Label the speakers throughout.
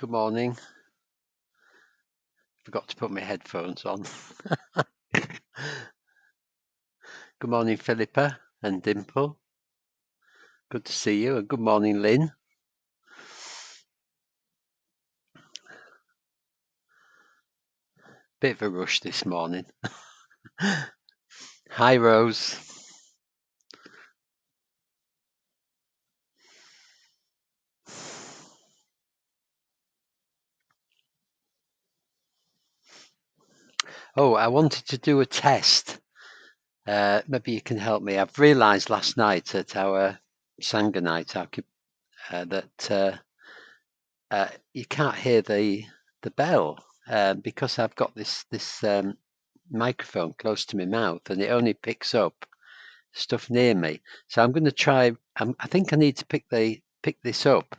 Speaker 1: Good morning. Forgot to put my headphones on. Good morning, Philippa and Dimple. Good to see you. And good morning, Lynn. Bit of a rush this morning. Hi, Rose. Oh, I wanted to do a test. Maybe you can help me. I've realised last night at our Sangha night that you can't hear the bell because I've got this microphone close to my mouth, and it only picks up stuff near me. So I'm going to try. I think I need to pick this up.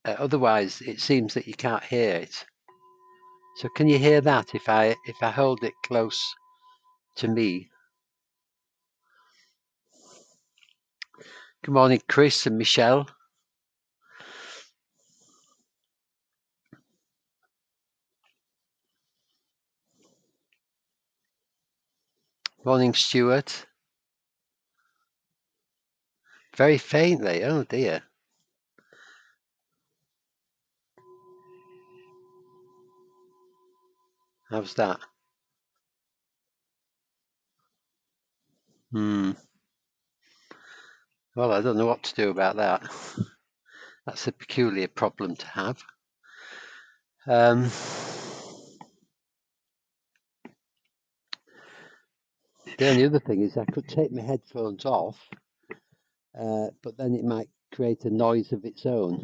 Speaker 1: Otherwise, it seems that you can't hear it. So can you hear that if I hold it close to me? Good morning, Chris and Michelle. Morning, Stuart. Very faintly. Oh dear. How's that? Well, I don't know what to do about that. That's a peculiar problem to have. The only other thing is I could take my headphones off, but then it might create a noise of its own.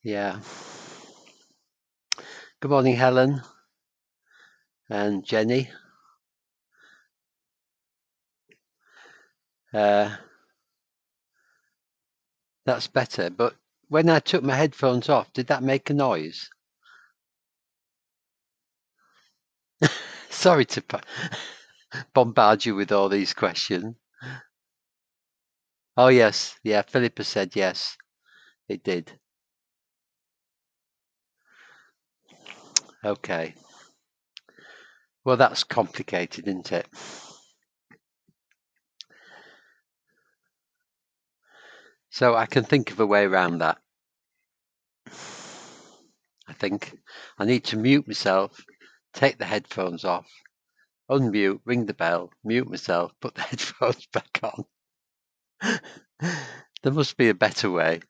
Speaker 1: Yeah. Good morning, Helen and Jenny. That's better. But when I took my headphones off, did that make a noise? Sorry to bombard you with all these questions. Oh, yes. Yeah, Philippa said yes, it did. Okay. Well, that's complicated, isn't it? So I can think of a way around that. I think I need to mute myself, take the headphones off, unmute, ring the bell, mute myself, put the headphones back on. There must be a better way.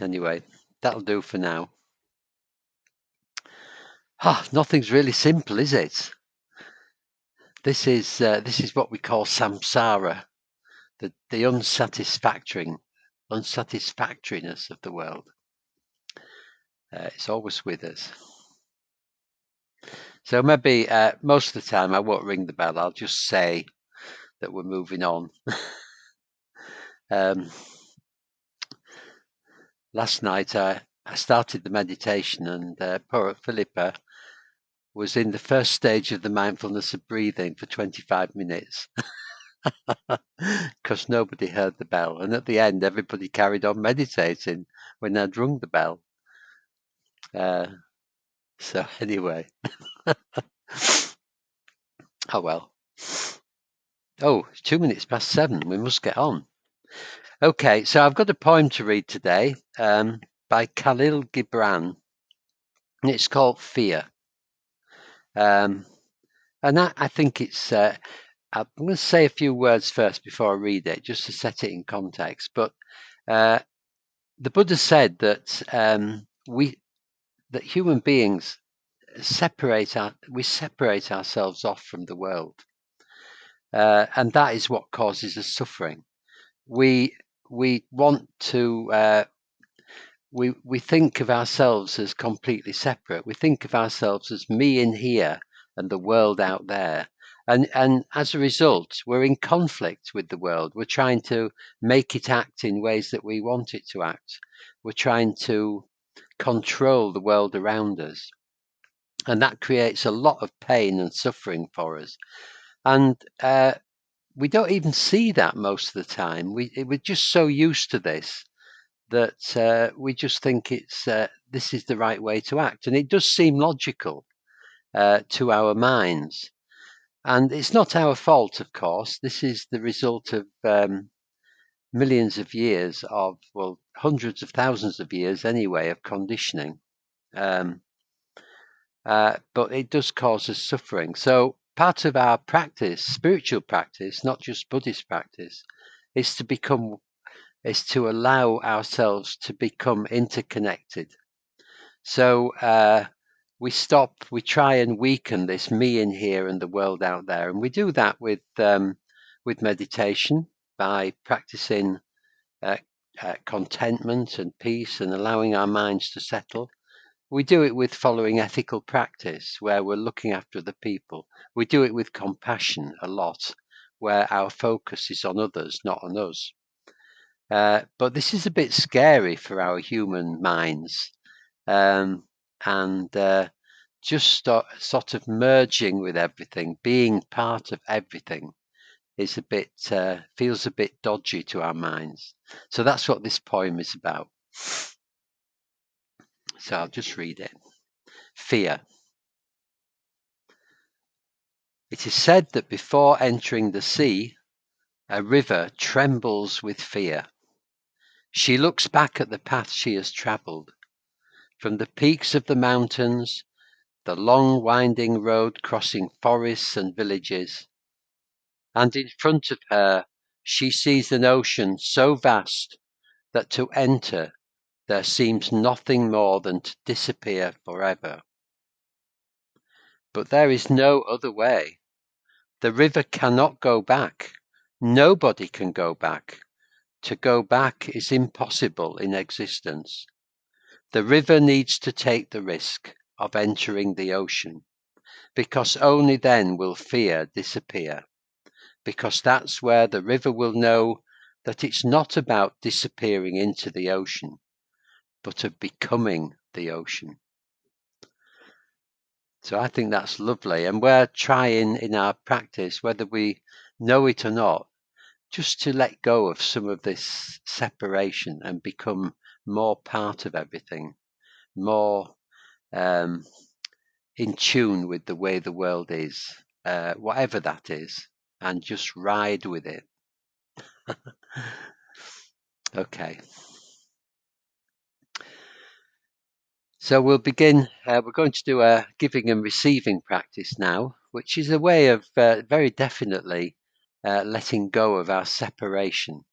Speaker 1: Anyway, that'll do for now. Nothing's really simple, is it? This is what we call samsara, the unsatisfactoriness of the world. It's always with us. So maybe most of the time I won't ring the bell. I'll just say that we're moving on. Last night I started the meditation, and poor Philippa was in the first stage of the mindfulness of breathing for 25 minutes because nobody heard the bell. And at the end, everybody carried on meditating when I'd rung the bell. So anyway, oh well. Oh, it's 2 minutes past 7. We must get on. Okay, so I've got a poem to read today by Khalil Gibran, and it's called Fear. And I think it's, I'm going to say a few words first before I read it, just to set it in context. But the Buddha said that that human beings separate ourselves off from the world, and that is what causes us suffering. We want to we think of ourselves as completely separate. We think of ourselves as me in here and the world out there. And as a result, we're in conflict with the world. We're trying to make it act in ways that we want it to act. We're trying to control the world around us. And that creates a lot of pain and suffering for us. And we don't even see that most of the time. We're just so used to this that we just think this is the right way to act. And it does seem logical to our minds. And it's not our fault, of course. This is the result of millions of years of, well, hundreds of thousands of years anyway, of conditioning. But it does cause us suffering. So part of our practice, spiritual practice, not just Buddhist practice, is to allow ourselves to become interconnected. So we try and weaken this me in here and the world out there. And we do that with meditation, by practicing contentment and peace and allowing our minds to settle. We do it with following ethical practice, where we're looking after the people. We do it with compassion a lot, where our focus is on others, not on us. But this is a bit scary for our human minds. Just sort of merging with everything, being part of everything, is feels a bit dodgy to our minds. So that's what this poem is about. So I'll just read it. Fear. It is said that before entering the sea, a river trembles with fear. She looks back at the path she has travelled. From the peaks of the mountains, the long winding road crossing forests and villages, and in front of her she sees an ocean so vast that to enter there seems nothing more than to disappear forever. But there is no other way. The river cannot go back. Nobody can go back. To go back is impossible in existence. The river needs to take the risk of entering the ocean, because only then will fear disappear. Because that's where the river will know that it's not about disappearing into the ocean, but of becoming the ocean. So I think that's lovely. And we're trying in our practice, whether we know it or not, just to let go of some of this separation and become more part of everything, more in tune with the way the world is, whatever that is, and just ride with it. Okay. So we'll begin. We're going to do a giving and receiving practice now, which is a way of very definitely letting go of our separation.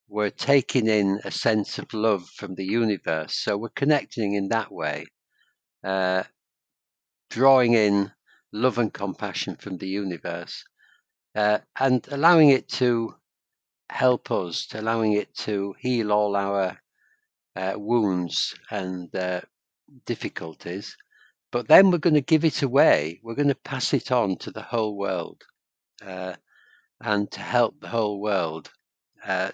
Speaker 1: We're taking in a sense of love from the universe. So we're connecting in that way, drawing in love and compassion from the universe, and allowing it to help us, allowing it to heal all our wounds and difficulties. But then we're going to give it away. We're going to pass it on to the whole world, and to help the whole world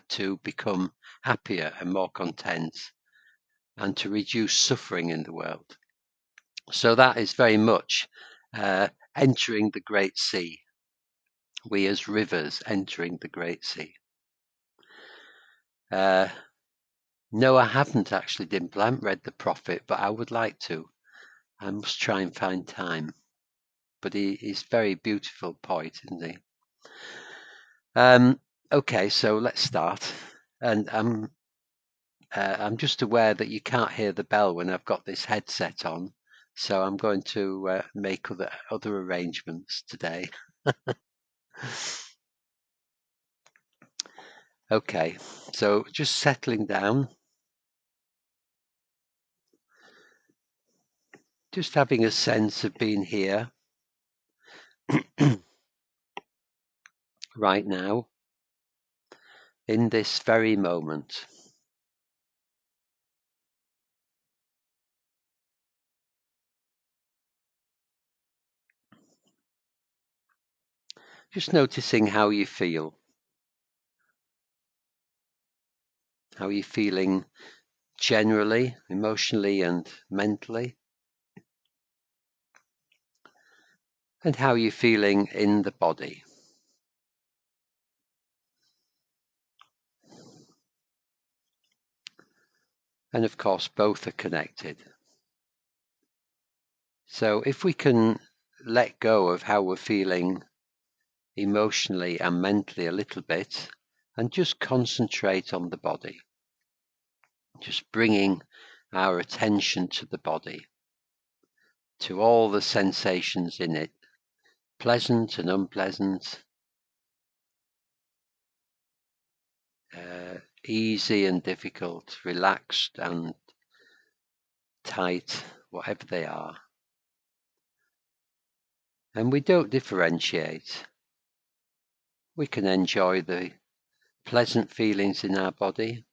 Speaker 1: to become happier and more content, and to reduce suffering in the world. So that is very much entering the great sea. We as rivers entering the great sea. No, I haven't actually, Dimple. I haven't read The Prophet, but I would like to. I must try and find time. But he's a very beautiful poet, isn't he? Okay, so let's start. And I'm just aware that you can't hear the bell when I've got this headset on, so I'm going to make other arrangements today. Okay, so just settling down, just having a sense of being here right now, in this very moment. Just noticing how you feel. How are you feeling generally, emotionally and mentally? And how are you feeling in the body? And of course, both are connected. So if we can let go of how we're feeling emotionally and mentally a little bit and just concentrate on the body, just bringing our attention to the body, to all the sensations in it, pleasant and unpleasant, easy and difficult, relaxed and tight, whatever they are. And we don't differentiate. We can enjoy the pleasant feelings in our body,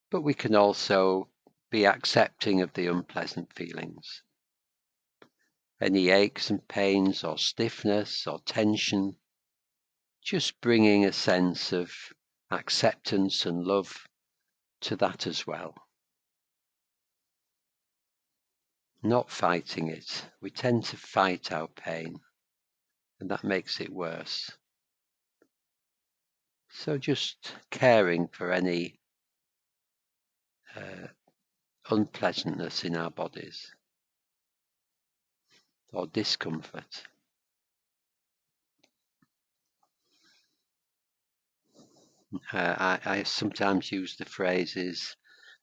Speaker 1: but we can also be accepting of the unpleasant feelings. Any aches and pains or stiffness or tension, just bringing a sense of acceptance and love to that as well. Not fighting it. We tend to fight our pain, and that makes it worse. So just caring for any unpleasantness in our bodies or discomfort. I sometimes use the phrases,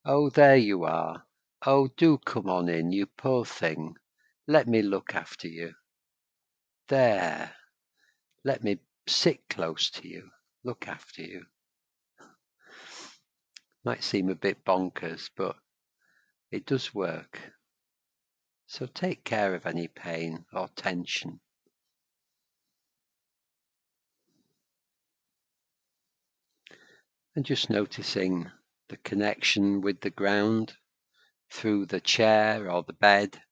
Speaker 1: "Oh, there you are. Oh, do come on in, you poor thing. Let me look after you. There, let me sit close to you, look after you." Might seem a bit bonkers, but it does work. So take care of any pain or tension. And just noticing the connection with the ground through the chair or the bed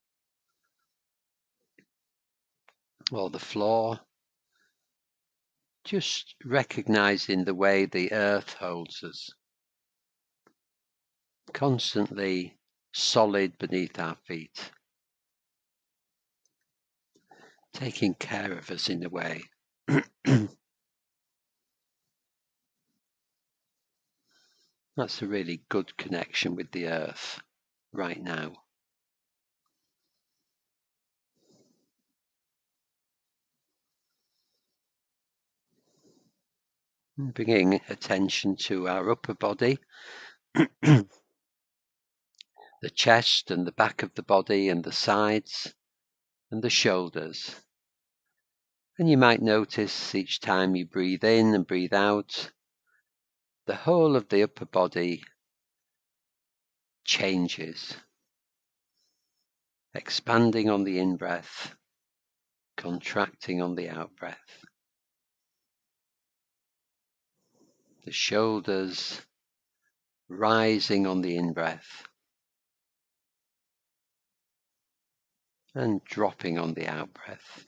Speaker 1: or the floor. Just recognizing the way the earth holds us, constantly solid beneath our feet, taking care of us in a way. That's a really good connection with the earth right now. Bringing attention to our upper body, the chest and the back of the body and the sides and the shoulders. And you might notice each time you breathe in and breathe out, the whole of the upper body changes, expanding on the in-breath, contracting on the out-breath. The shoulders rising on the in-breath and dropping on the out-breath.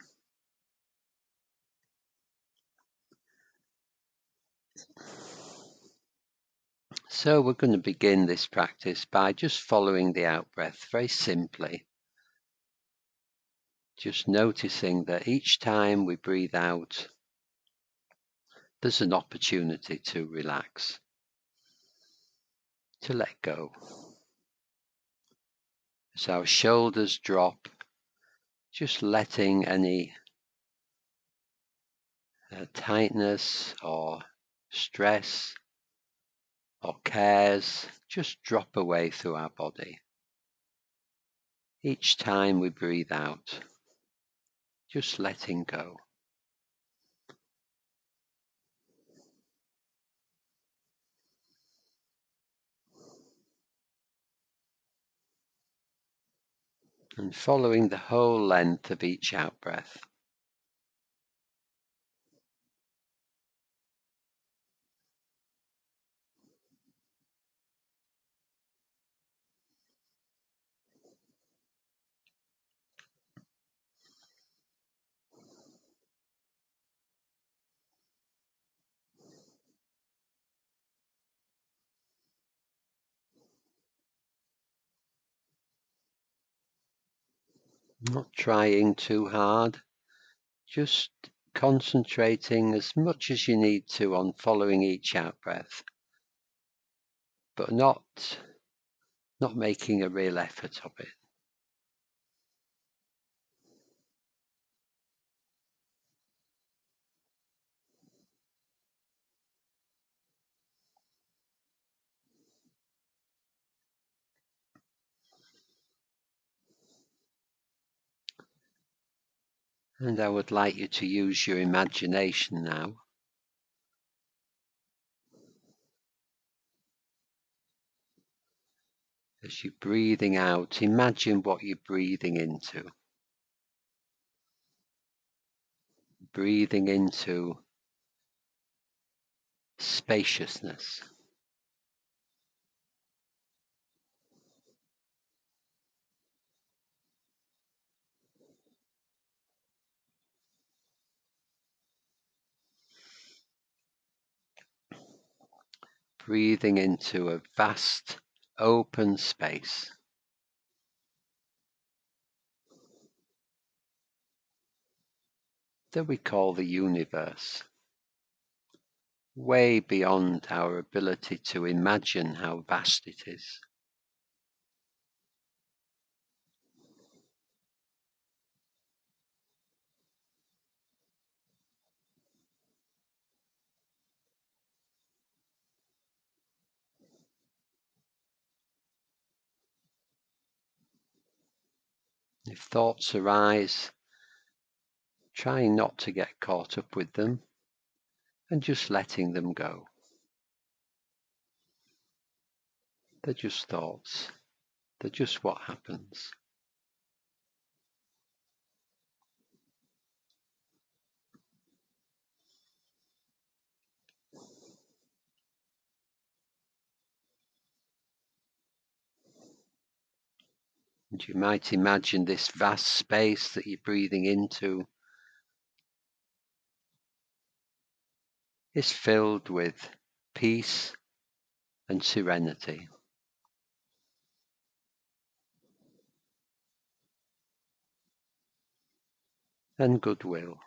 Speaker 1: So we're going to begin this practice by just following the out-breath very simply. Just noticing that each time we breathe out, there's an opportunity to relax, to let go. As our shoulders drop, just letting any tightness or stress or cares just drop away through our body. Each time we breathe out, just letting go. And following the whole length of each out-breath. Not trying too hard, just concentrating as much as you need to on following each out breath, but not making a real effort of it. And I would like you to use your imagination now. As you're breathing out, imagine what you're breathing into. Breathing into spaciousness. Breathing into a vast, open space. That we call the universe. Way beyond our ability to imagine how vast it is. If thoughts arise, trying not to get caught up with them and just letting them go. They're just thoughts. They're just what happens. And you might imagine this vast space that you're breathing into is filled with peace and serenity. And goodwill.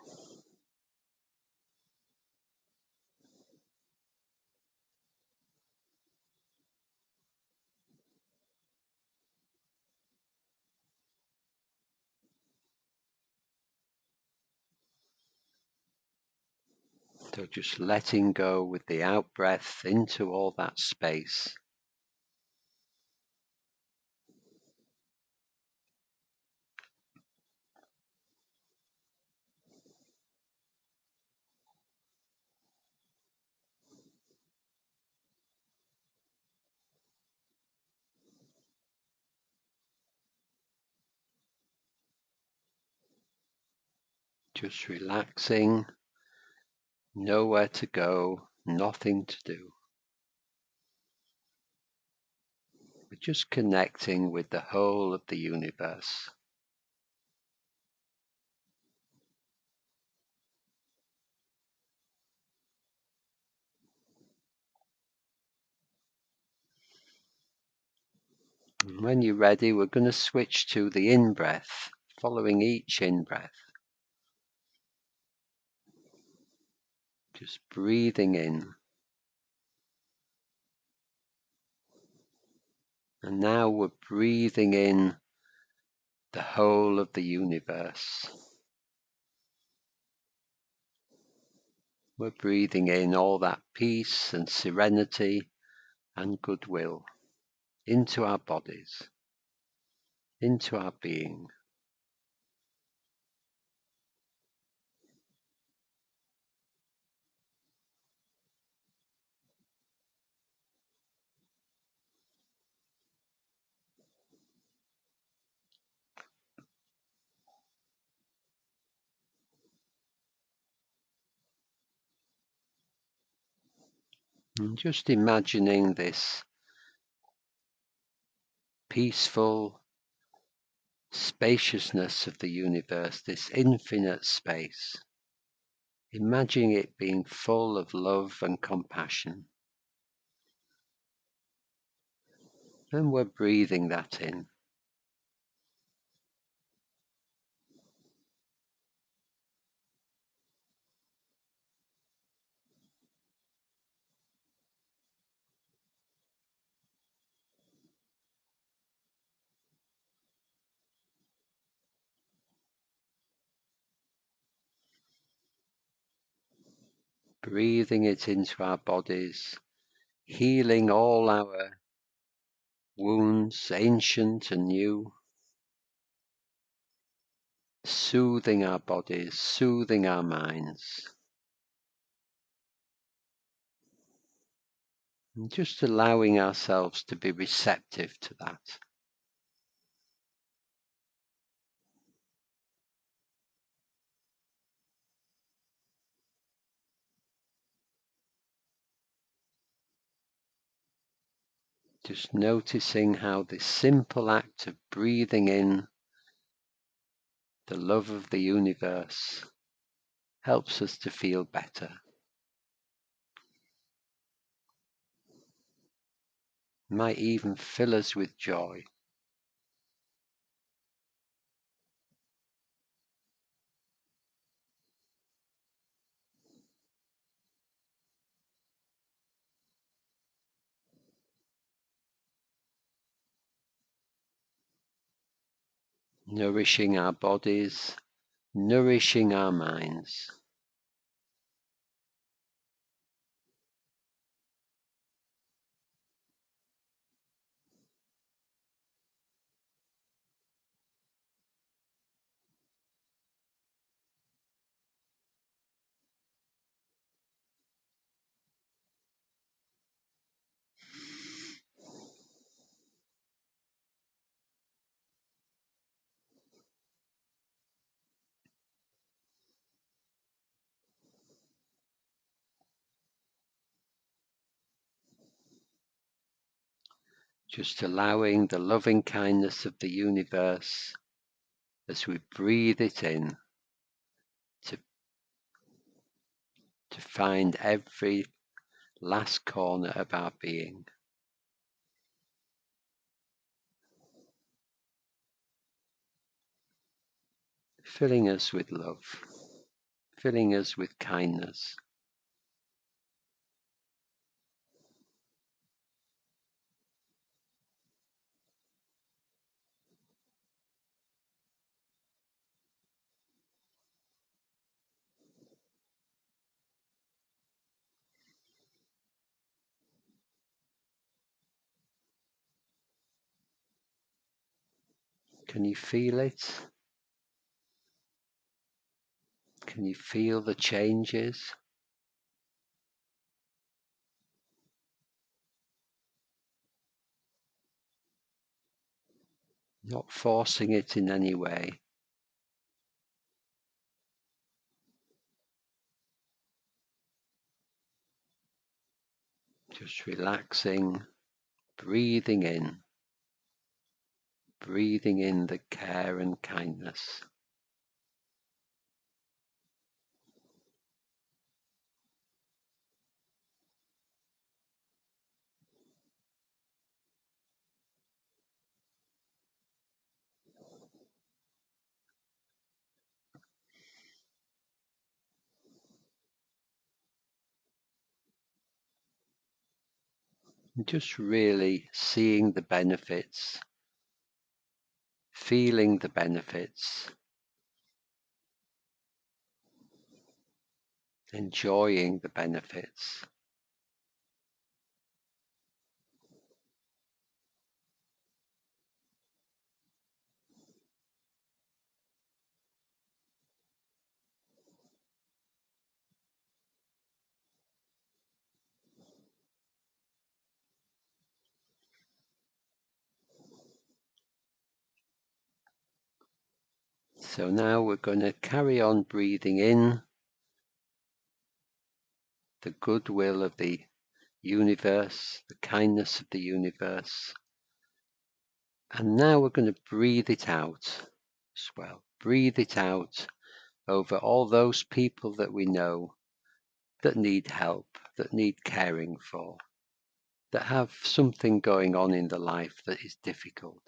Speaker 1: So just letting go with the out breath into all that space. Just relaxing, nowhere to go, nothing to do. We're just connecting with the whole of the universe. And when you're ready, we're going to switch to the in-breath, following each in-breath. Just breathing in. And now we're breathing in the whole of the universe. We're breathing in all that peace and serenity and goodwill into our bodies, into our being. And just imagining this peaceful spaciousness of the universe, this infinite space. Imagining it being full of love and compassion. And we're breathing that in. breathing it into our bodies, healing all our wounds, ancient and new, soothing our bodies, soothing our minds, and just allowing ourselves to be receptive to that. Just noticing how this simple act of breathing in the love of the universe helps us to feel better. Might even fill us with joy. Nourishing our bodies, nourishing our minds. Just allowing the loving kindness of the universe as we breathe it in to find every last corner of our being. Filling us with love, filling us with kindness. Can you feel it? Can you feel the changes? Not forcing it in any way. Just relaxing, breathing in the care and kindness. And just really seeing the benefits, feeling the benefits, enjoying the benefits. So now we're going to carry on breathing in the goodwill of the universe, the kindness of the universe. And now we're going to breathe it out as well. Breathe it out over all those people that we know that need help, that need caring for, that have something going on in their life that is difficult.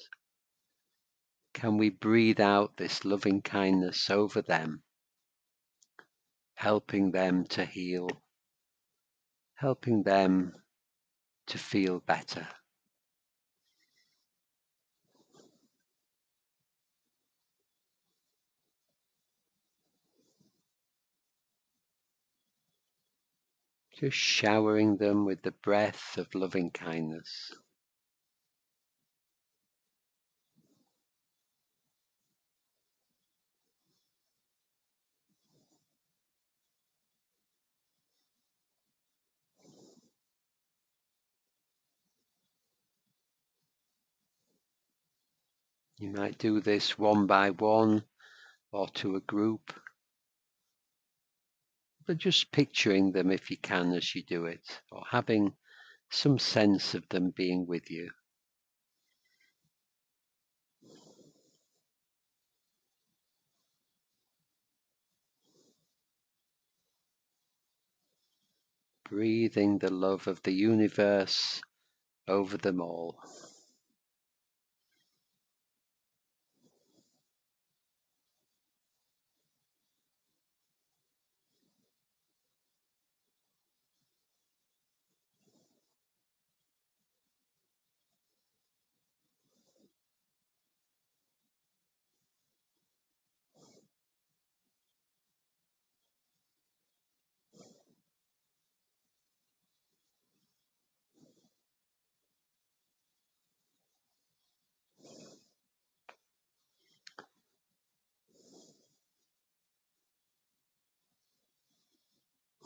Speaker 1: Can we breathe out this loving kindness over them, helping them to heal, helping them to feel better? just showering them with the breath of loving kindness. You might do this one by one or to a group, but just picturing them if you can as you do it, or having some sense of them being with you. Breathing the love of the universe over them all.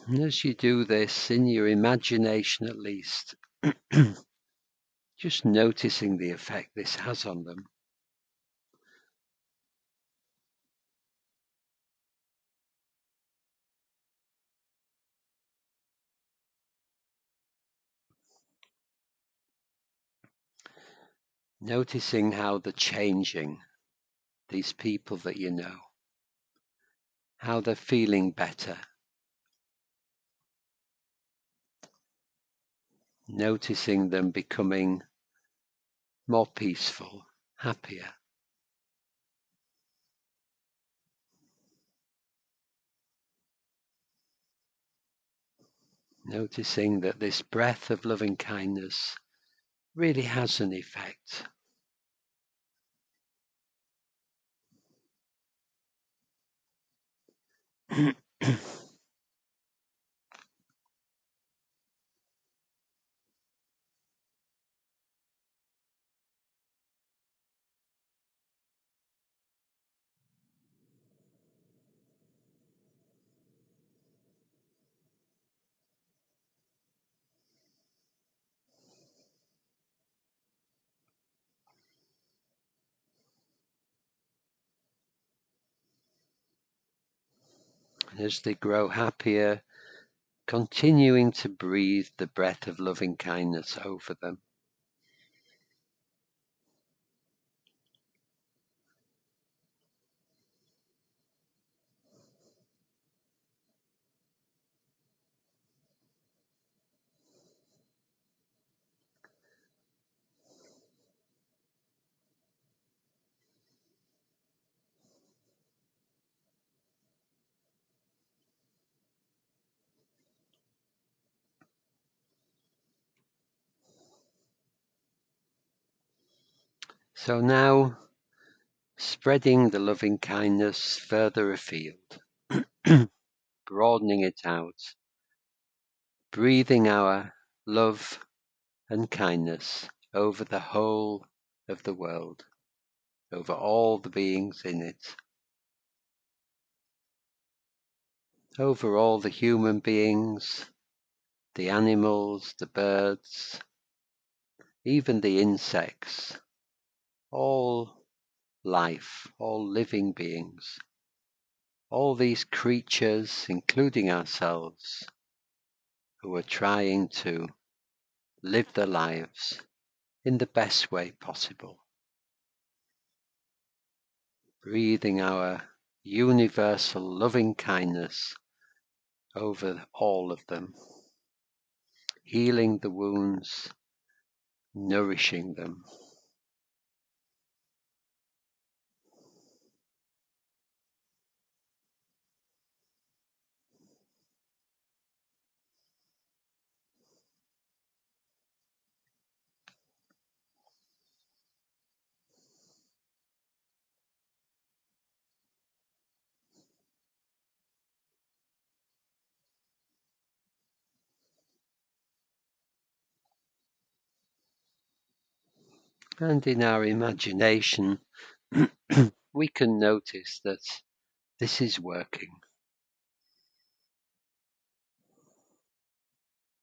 Speaker 1: And as you do this, in your imagination at least, just noticing the effect this has on them. Noticing how they're changing, these people that you know, how they're feeling better. Noticing them becoming more peaceful, happier. Noticing that this breath of loving kindness really has an effect. And as they grow happier, continuing to breathe the breath of loving kindness over them. So now, spreading the loving kindness further afield, broadening it out, breathing our love and kindness over the whole of the world, over all the beings in it, over all the human beings, the animals, the birds, even the insects, all life, all living beings, all these creatures, including ourselves, who are trying to live their lives in the best way possible. Breathing our universal loving kindness over all of them, healing the wounds, nourishing them. And in our imagination, we can notice that this is working.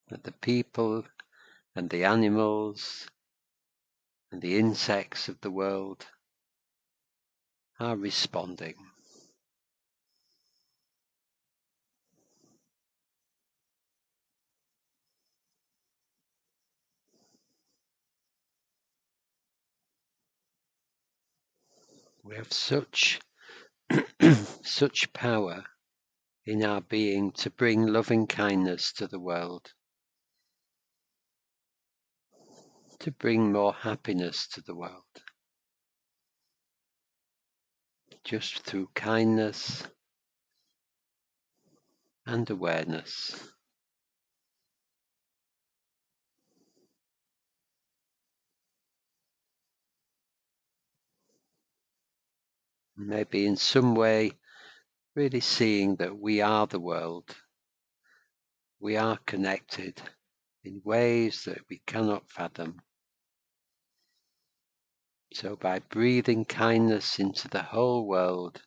Speaker 1: That the people and the animals and the insects of the world are responding. We have such power in our being to bring loving kindness to the world, to bring more happiness to the world, just through kindness and awareness. Maybe in some way really seeing that we are the world. We are connected in ways that we cannot fathom. So by breathing kindness into the whole world,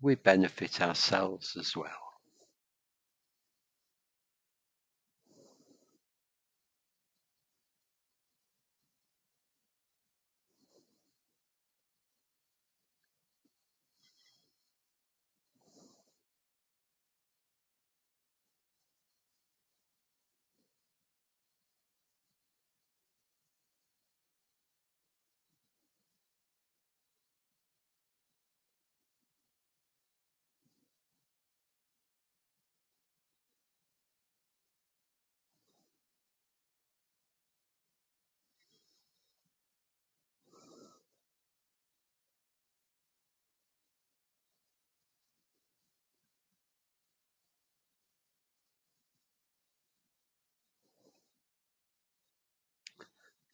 Speaker 1: we benefit ourselves as well.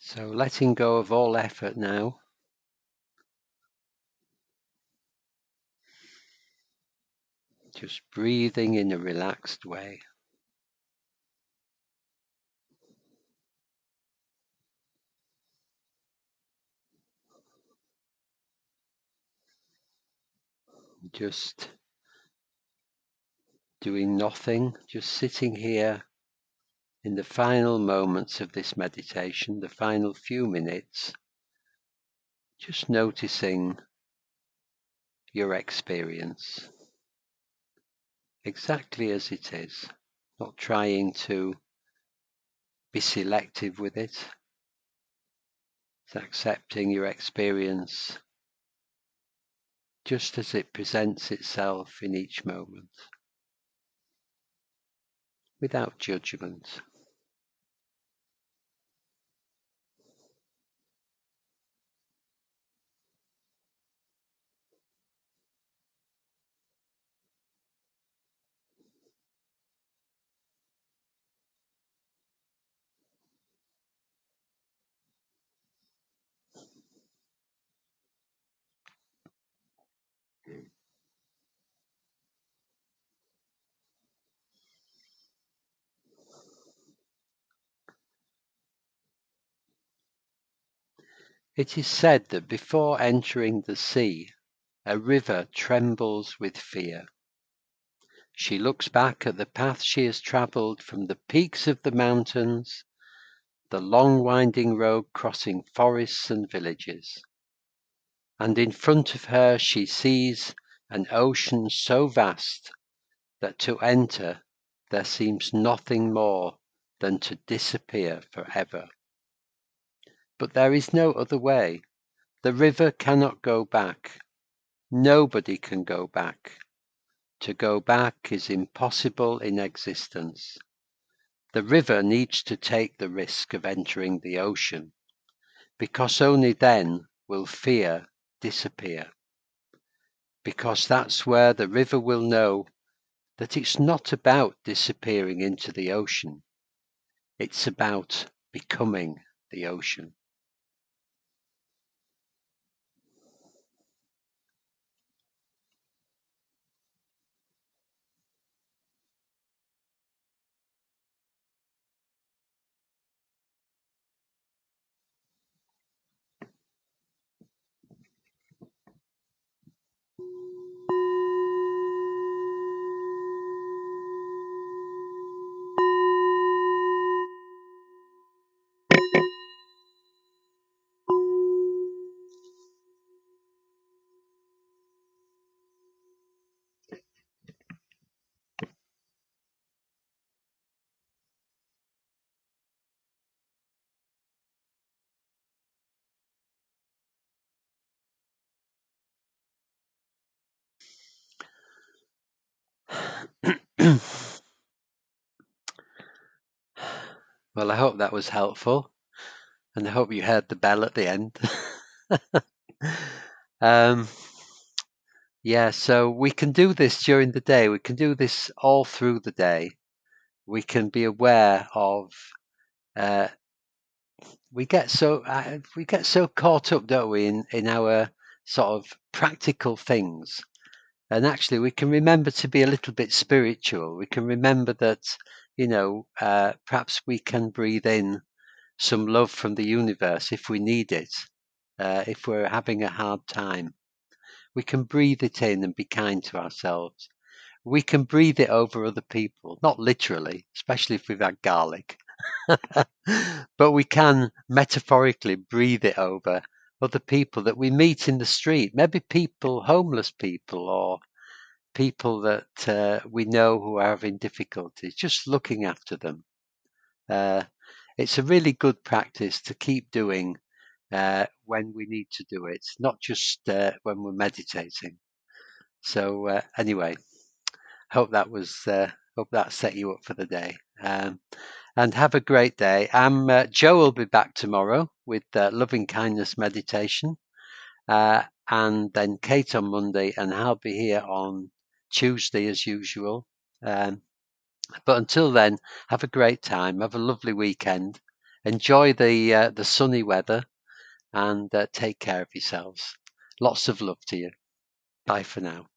Speaker 1: So letting go of all effort now. Just breathing in a relaxed way. Just doing nothing, just sitting here in the final moments of this meditation, the final few minutes, just noticing your experience exactly as it is, not trying to be selective with it. It's accepting your experience just as it presents itself in each moment, without judgment. It is said that before entering the sea, a river trembles with fear. She looks back at the path she has travelled from the peaks of the mountains, the long winding road crossing forests and villages. And in front of her she sees an ocean so vast that to enter there seems nothing more than to disappear forever. But there is no other way. The river cannot go back. Nobody can go back. To go back is impossible in existence. The river needs to take the risk of entering the ocean, because only then will fear disappear. Because that's where the river will know that it's not about disappearing into the ocean. It's about becoming the ocean. Well, I hope that was helpful, and I hope you heard the bell at the end. um, yeah, so we can do this during the day. We can do this all through the day. We can be aware of. Uh, we get so caught up, don't we, in our sort of practical things. And actually, we can remember to be a little bit spiritual. We can remember that, perhaps we can breathe in some love from the universe if we need it. If we're having a hard time, we can breathe it in and be kind to ourselves. We can breathe it over other people, not literally, especially if we've had garlic, but we can metaphorically breathe it over other people that we meet in the street, maybe homeless people, or people that we know who are having difficulties, just looking after them. It's a really good practice to keep doing when we need to do it, not just when we're meditating. So anyway, hope that set you up for the day. And have a great day. Joe will be back tomorrow with loving kindness meditation, and then Kate on Monday, and I'll be here on Tuesday as usual. But until then, have a great time. Have a lovely weekend. Enjoy the sunny weather, and take care of yourselves. Lots of love to you. Bye for now.